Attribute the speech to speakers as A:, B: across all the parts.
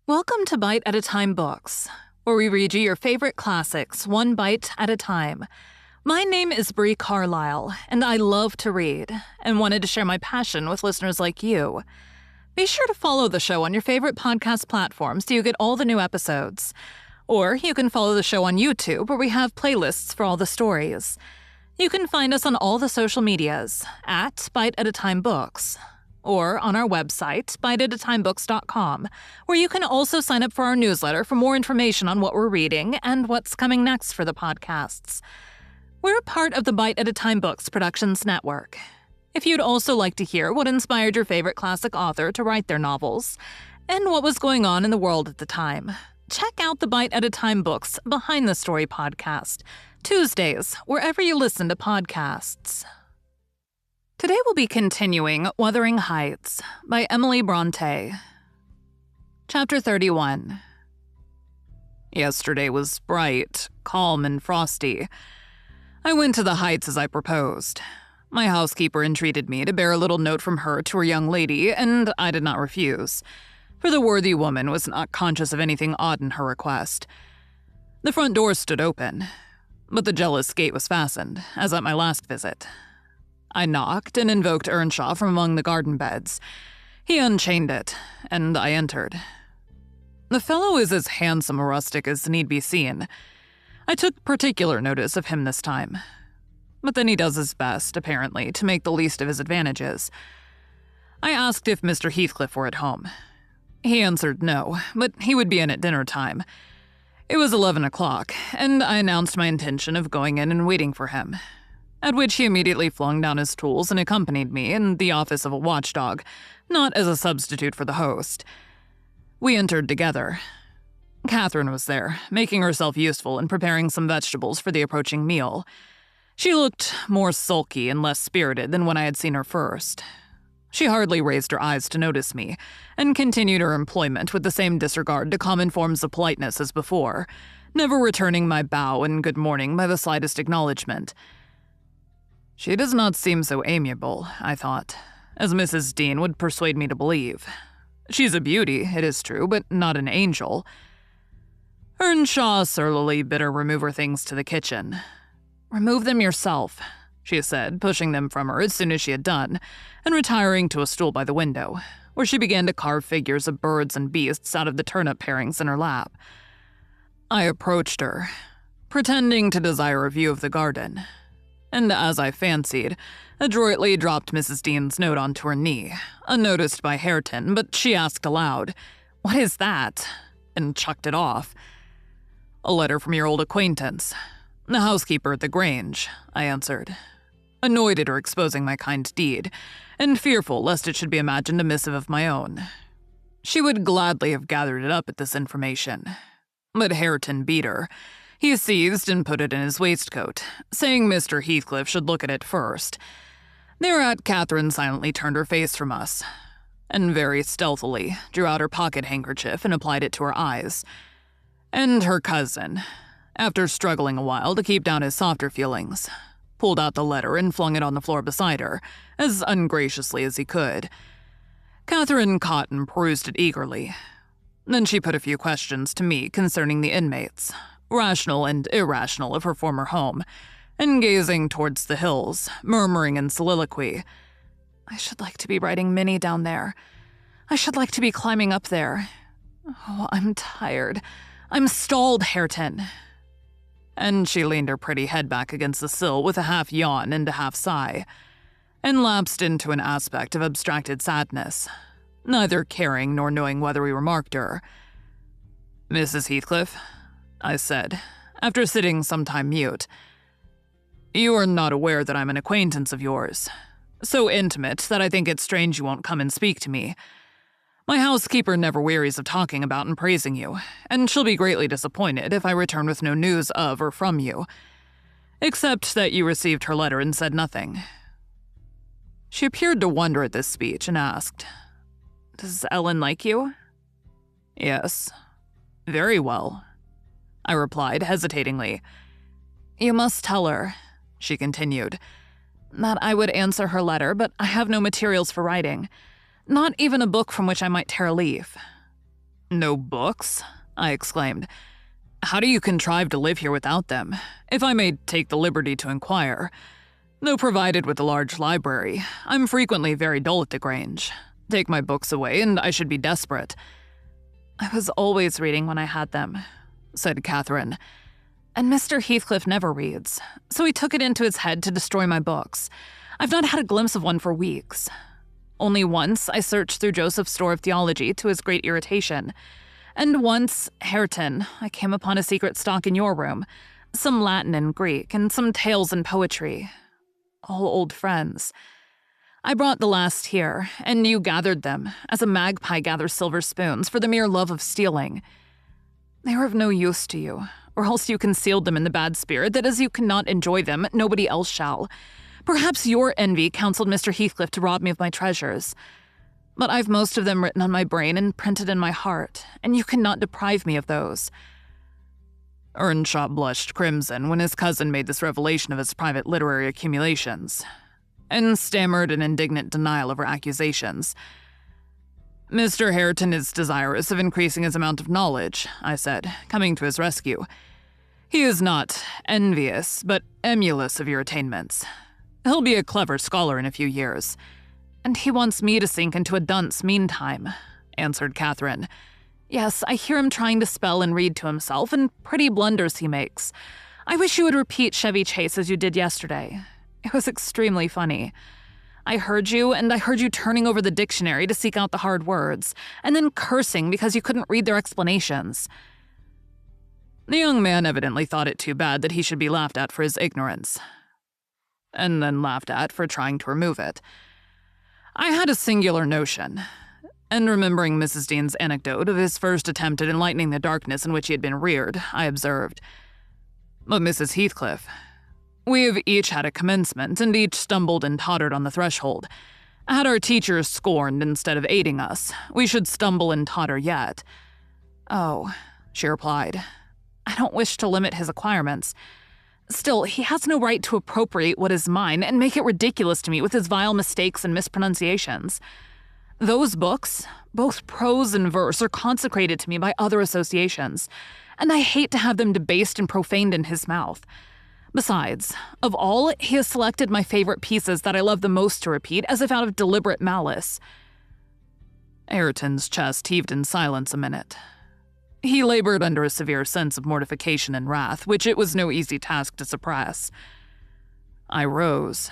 A: Welcome to Bite at a Time Books, where we read you your favorite classics one bite at a time. My name is Bree Carlile, and I love to read, and wanted to share my passion with listeners like you. Be sure to follow the show on your favorite podcast platform so you get all the new episodes. Or you can follow the show on YouTube, where we have playlists for all the stories. You can find us on all the social medias at Bite at a Time Books, or on our website, biteatatimebooks.com, where you can also sign up for our newsletter for more information on what we're reading and what's coming next for the podcasts. We're part of the Bite at a Time Books Productions Network. If you'd also like to hear what inspired your favorite classic author to write their novels, and what was going on in the world at the time, check out the Bite at a Time Books Behind the Story podcast, Tuesdays, wherever you listen to podcasts. Today we'll be continuing Wuthering Heights by Emily Brontë. Chapter 31. Yesterday was bright, calm, and frosty. I went to the Heights as I proposed. My housekeeper entreated me to bear a little note from her to her young lady, and I did not refuse, for the worthy woman was not conscious of anything odd in her request. The front door stood open, but the jealous gate was fastened, as at my last visit. I knocked and invoked Earnshaw from among the garden beds. He unchained it, and I entered. The fellow is as handsome a rustic as need be seen. I took particular notice of him this time. But then he does his best, apparently, to make the least of his advantages. I asked if Mr. Heathcliff were at home. He answered no, but he would be in at dinner time. It was 11 o'clock, and I announced my intention of going in and waiting for him, at which he immediately flung down his tools and accompanied me in the office of a watchdog, not as a substitute for the host. We entered together. Catherine was there, making herself useful and preparing some vegetables for the approaching meal. She looked more sulky and less spirited than when I had seen her first. She hardly raised her eyes to notice me, and continued her employment with the same disregard to common forms of politeness as before, never returning my bow and good morning by the slightest acknowledgement. She does not seem so amiable, I thought, as Mrs. Dean would persuade me to believe. She's a beauty, it is true, but not an angel. Earnshaw surlily bid her remove her things to the kitchen. "Remove them yourself," she said, pushing them from her as soon as she had done, and retiring to a stool by the window, where she began to carve figures of birds and beasts out of the turnip parings in her lap. I approached her, pretending to desire a view of the garden, and as I fancied, adroitly dropped Mrs. Dean's note onto her knee, unnoticed by Hareton, but she asked aloud, "What is that?" and chucked it off. "A letter from your old acquaintance, the housekeeper at the Grange," I answered, annoyed at her exposing my kind deed, and fearful lest it should be imagined a missive of my own. She would gladly have gathered it up at this information, but Hareton beat her. He seized and put it in his waistcoat, saying Mr. Heathcliff should look at it first. Thereat Catherine silently turned her face from us, and very stealthily drew out her pocket handkerchief and applied it to her eyes. And her cousin, after struggling a while to keep down his softer feelings, pulled out the letter and flung it on the floor beside her, as ungraciously as he could. Catherine caught and perused it eagerly. Then she put a few questions to me concerning the inmates, rational and irrational, of her former home, and gazing towards the hills, murmuring in soliloquy, "I should like to be riding Minnie down there. I should like to be climbing up there. Oh, I'm tired. I'm stalled, Hareton." And she leaned her pretty head back against the sill with a half yawn and a half sigh, and lapsed into an aspect of abstracted sadness, neither caring nor knowing whether we remarked her. "Mrs. Heathcliff," I said, after sitting some time mute, "you are not aware that I'm an acquaintance of yours, so intimate that I think it strange you won't come and speak to me. My housekeeper never wearies of talking about and praising you, and she'll be greatly disappointed if I return with no news of or from you, except that you received her letter and said nothing." She appeared to wonder at this speech and asked, "Does Ellen like you?" "Yes, very well," I replied hesitatingly. "You must tell her," she continued, "that I would answer her letter, but I have no materials for writing. Not even a book from which I might tear a leaf." No books? I exclaimed. How do you contrive to live here without them, if I may take the liberty to inquire? Though provided with a large library, I'm frequently very dull at the Grange. Take my books away, and I should be desperate. I was always reading when I had them, said Catherine. And Mr. Heathcliff never reads, so he took it into his head to destroy my books. I've not had a glimpse of one for weeks. Only once I searched through Joseph's store of theology to his great irritation. And once, Hareton, I came upon a secret stock in your room, some Latin and Greek, and some tales and poetry. All old friends. I brought the last here, and you gathered them, as a magpie gathers silver spoons, for the mere love of stealing. They were of no use to you, or else you concealed them in the bad spirit that as you cannot enjoy them, nobody else shall. Perhaps your envy counseled Mr. Heathcliff to rob me of my treasures. But I've most of them written on my brain and printed in my heart, and you cannot deprive me of those. Earnshaw blushed crimson when his cousin made this revelation of his private literary accumulations, and stammered an indignant denial of her accusations. Mr. Hareton is desirous of increasing his amount of knowledge, I said, coming to his rescue. He is not envious, but emulous of your attainments. He'll be a clever scholar in a few years. And he wants me to sink into a dunce meantime, answered Catherine. Yes, I hear him trying to spell and read to himself, and pretty blunders he makes. I wish you would repeat Chevy Chase as you did yesterday. It was extremely funny. I heard you, and I heard you turning over the dictionary to seek out the hard words, and then cursing because you couldn't read their explanations. The young man evidently thought it too bad that he should be laughed at for his ignorance, and then laughed at for trying to remove it. I had a singular notion, and remembering Mrs. Dean's anecdote of his first attempt at enlightening the darkness in which he had been reared, I observed, But Mrs. Heathcliff, we have each had a commencement, and each stumbled and tottered on the threshold. Had our teachers scorned instead of aiding us, we should stumble and totter yet. Oh, she replied, I don't wish to limit his acquirements. Still, he has no right to appropriate what is mine and make it ridiculous to me with his vile mistakes and mispronunciations. Those books, both prose and verse, are consecrated to me by other associations, and I hate to have them debased and profaned in his mouth. Besides, of all, he has selected my favorite pieces that I love the most to repeat, as if out of deliberate malice. Ayrton's chest heaved in silence a minute. He labored under a severe sense of mortification and wrath, which it was no easy task to suppress. I rose,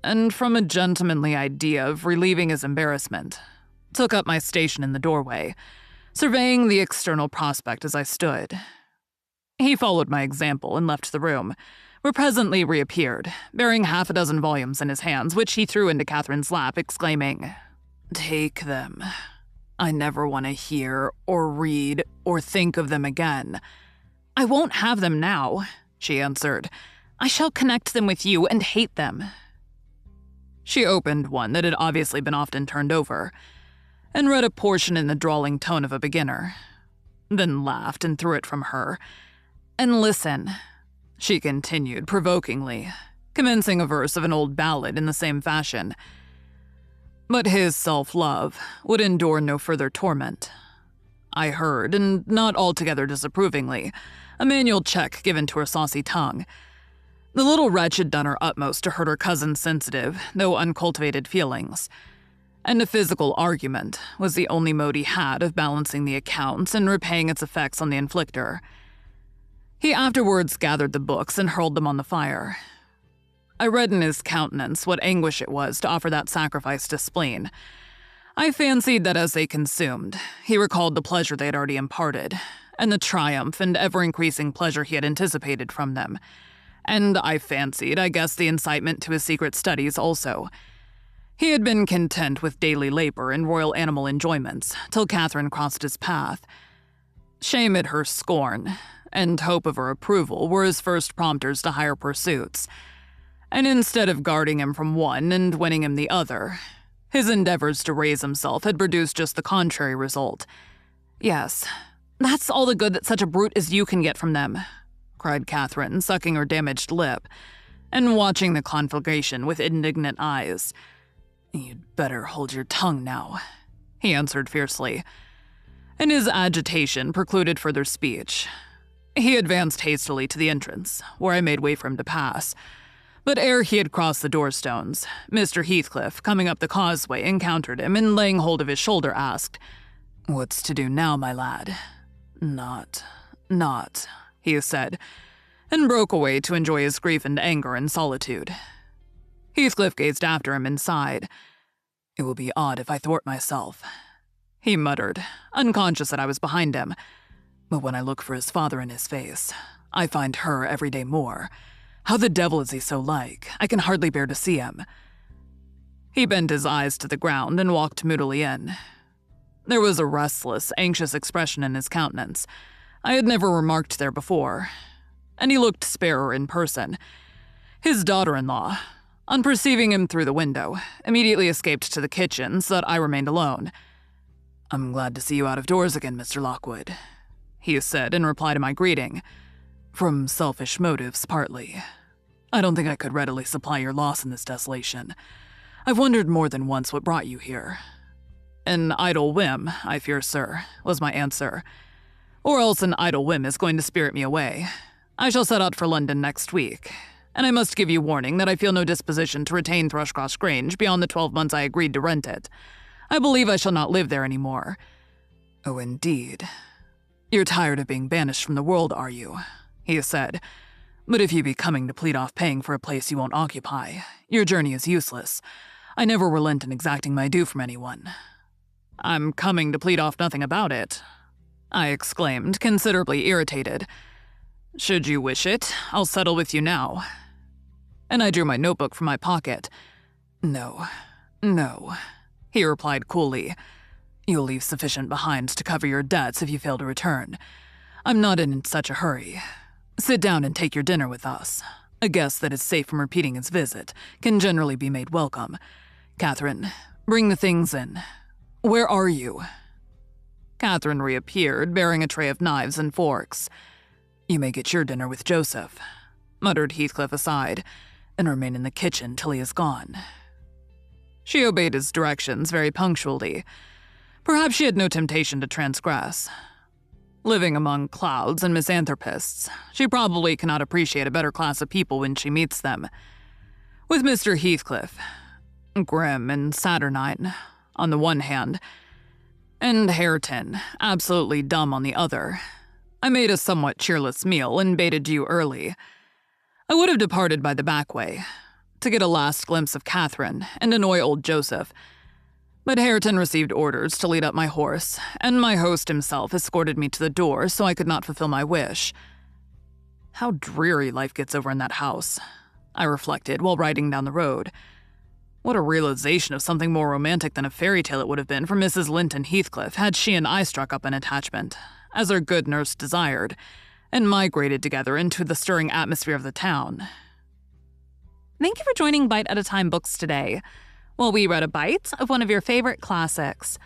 A: and from a gentlemanly idea of relieving his embarrassment, took up my station in the doorway, surveying the external prospect as I stood. He followed my example and left the room, where presently reappeared, bearing 6 volumes in his hands, which he threw into Catherine's lap, exclaiming, Take them. I never want to hear or read or think of them again. I won't have them now, she answered. I shall connect them with you and hate them. She opened one that had obviously been often turned over, and read a portion in the drawling tone of a beginner, then laughed and threw it from her. And listen, she continued provokingly, commencing a verse of an old ballad in the same fashion. But his self-love would endure no further torment. I heard, and not altogether disapprovingly, a manual check given to her saucy tongue. The little wretch had done her utmost to hurt her cousin's sensitive, though uncultivated feelings, and a physical argument was the only mode he had of balancing the accounts and repaying its effects on the inflictor. He afterwards gathered the books and hurled them on the fire. I read in his countenance what anguish it was to offer that sacrifice to spleen. I fancied that as they consumed, he recalled the pleasure they had already imparted, and the triumph and ever-increasing pleasure he had anticipated from them. And I fancied, I guessed, the incitement to his secret studies also. He had been content with daily labor and royal animal enjoyments, till Catherine crossed his path. Shame at her scorn, and hope of her approval were his first prompters to higher pursuits. And instead of guarding him from one and winning him the other, his endeavors to raise himself had produced just the contrary result. Yes, that's all the good that such a brute as you can get from them, cried Catherine, sucking her damaged lip, and watching the conflagration with indignant eyes. You'd better hold your tongue now, he answered fiercely. and his agitation precluded further speech. He advanced hastily to the entrance, where I made way for him to pass. But ere he had crossed the doorstones, Mr. Heathcliff, coming up the causeway, encountered him and, laying hold of his shoulder, asked, "What's to do now, my lad?" Not, he said, and broke away to enjoy his grief and anger in solitude. Heathcliff gazed after him and sighed. "It will be odd if I thwart myself," he muttered, unconscious that I was behind him. "But when I look for his father in his face, I find her every day more. How the devil is he so like? I can hardly bear to see him." He bent his eyes to the ground and walked moodily in. There was a restless, anxious expression in his countenance I had never remarked there before, and he looked sparer in person. His daughter-in-law, on perceiving him through the window, immediately escaped to the kitchen so that I remained alone. "I'm glad to see you out of doors again, Mr. Lockwood," he said in reply to my greeting. "From selfish motives, partly. I don't think I could readily supply your loss in this desolation. I've wondered more than once what brought you here." "An idle whim, I fear, sir," was my answer. "Or else an idle whim is going to spirit me away. I shall set out for London next week, and I must give you warning that I feel no disposition to retain Thrushcross Grange beyond the 12 months I agreed to rent it. I believe I shall not live there any more." "Oh, indeed. You're tired of being banished from the world, are you?" he said. "But if you be coming to plead off paying for a place you won't occupy, your journey is useless. I never relent in exacting my due from anyone." "I'm coming to plead off nothing about it," I exclaimed, considerably irritated. "Should you wish it, I'll settle with you now." And I drew my notebook from my pocket. No, he replied coolly. "You'll leave sufficient behind to cover your debts if you fail to return. I'm not in such a hurry. Sit down and take your dinner with us. A guest that is safe from repeating his visit can generally be made welcome. Catherine, bring the things in. Where are you?" Catherine reappeared, bearing a tray of knives and forks. "You may get your dinner with Joseph," muttered Heathcliff aside, "and remain in the kitchen till he is gone." She obeyed his directions very punctually. Perhaps she had no temptation to transgress. Living among clouds and misanthropists, she probably cannot appreciate a better class of people when she meets them. With Mr. Heathcliff, grim and saturnine, on the one hand, and Hareton, absolutely dumb on the other, I made a somewhat cheerless meal and bade adieu early. I would have departed by the back way, to get a last glimpse of Catherine and annoy old Joseph, but Hareton received orders to lead up my horse, and my host himself escorted me to the door so I could not fulfill my wish. How dreary life gets over in that house, I reflected while riding down the road. What a realization of something more romantic than a fairy tale it would have been for Mrs. Linton Heathcliff had she and I struck up an attachment, as our good nurse desired, and migrated together into the stirring atmosphere of the town. Thank you for joining Bite at a Time Books today, while we read a bite of one of your favorite classics.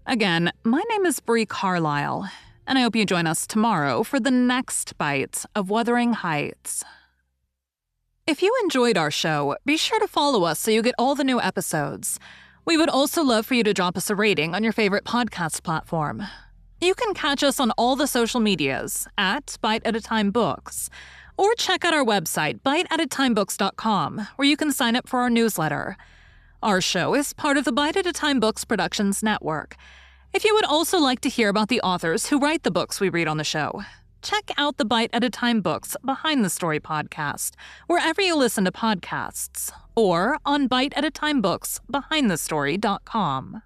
A: Again, my name is Bree Carlile, and I hope you join us tomorrow for the next bite of Wuthering Heights. If you enjoyed our show, be sure to follow us so you get all the new episodes. We would also love for you to drop us a rating on your favorite podcast platform. You can catch us on all the social medias at Bite at a Time Books, or check out our website, biteatatimebooks.com, where you can sign up for our newsletter. Our show is part of the Bite at a Time Books Productions Network. If you would also like to hear about the authors who write the books we read on the show, check out the Bite at a Time Books Behind the Story podcast, wherever you listen to podcasts, or on biteatatimebooksbehindthestory.com.